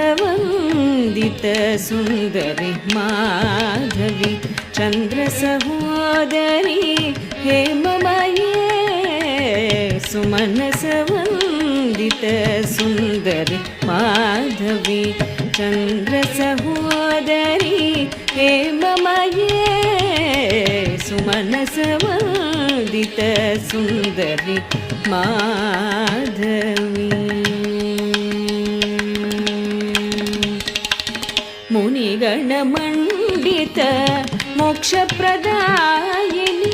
सुमनसवन्दित Sundari Madhavi चन्द्रसहोदरी हेममये सुमनसवन्दित Sundari Madhavi चन्द्रसहोदरी हेममये सुमनसवन्दित Sundari Madhavi मुनिगणमण्डित मोक्षप्रदायिनी